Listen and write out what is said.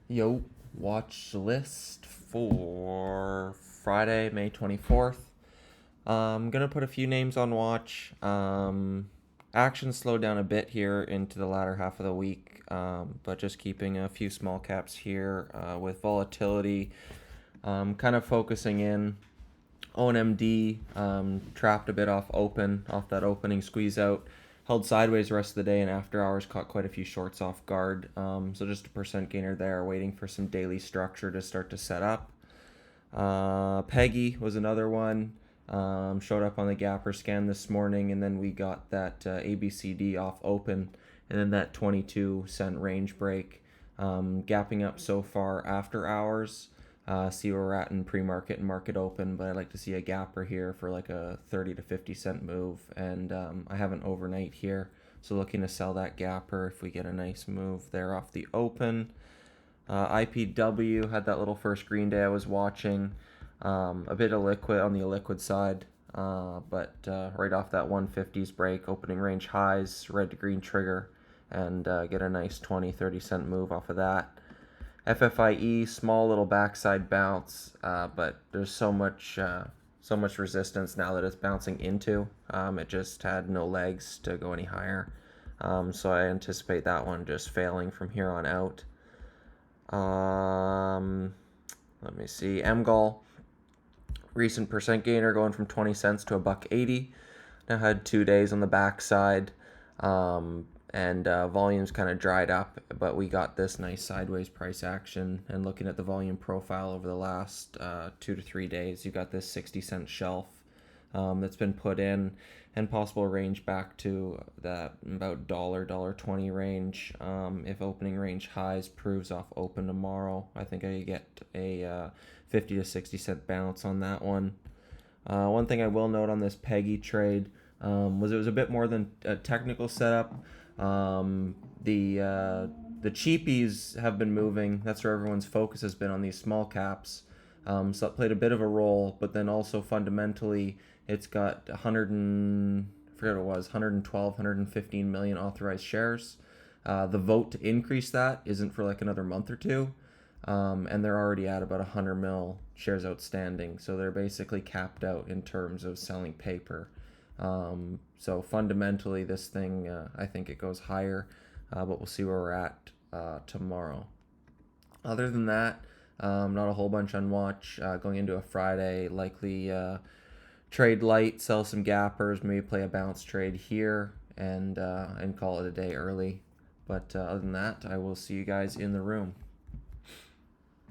Yo, watch list for Friday, May 24th. I'm gonna put a few names on watch. Action slowed down a bit here into the latter half of the week, but just keeping a few small caps here with volatility. Kind of focusing in. ONMD trapped a bit off that opening squeeze out. Held sideways the rest of the day, and after hours caught quite a few shorts off guard. So just a percent gainer there, waiting for some daily structure to start to set up. Peggy was another one. Showed up on the gapper scan this morning, and then we got that ABCD off open, and then that 22-cent range break. Gapping up so far after hours. See where we're at in pre-market and market open, but I'd like to see a gapper here for like a 30 to 50 cent move, and I have an overnight here, so looking to sell that gapper if we get a nice move there off the open. IPW had that little first green day I was watching, a bit of liquid on the illiquid side, but right off that 150s break, opening range highs, red to green trigger, and get a nice 20-30 cent move off of that. FFIE, small little backside bounce, but there's so much resistance now that it's bouncing into. It just had no legs to go any higher, so I anticipate that one just failing from here on out. Let me see. MGOL, recent percent gainer going from 20 cents to $1.80. Now had 2 days on the backside. And volumes kind of dried up, but we got this nice sideways price action. And looking at the volume profile over the last 2 to 3 days, you got this 60-cent shelf that's been put in, and possible range back to that about $1.20 range. If opening range highs proves off open tomorrow, I think I get a 50 to 60 cent bounce on that one. One thing I will note on this Peggy trade was it was a bit more than a technical setup. The cheapies have been moving. That's where everyone's focus has been, on these small caps. So that played a bit of a role, but then also fundamentally, it's got 112, 115 million authorized shares. The vote to increase that isn't for like another month or two. And they're already at about 100 mil shares outstanding. So they're basically capped out in terms of selling paper. So fundamentally, this thing, I think it goes higher, but we'll see where we're at tomorrow. Other than that, not a whole bunch on watch. Going into a Friday, likely trade light, sell some gappers, maybe play a bounce trade here, and call it a day early. But other than that, I will see you guys in the room.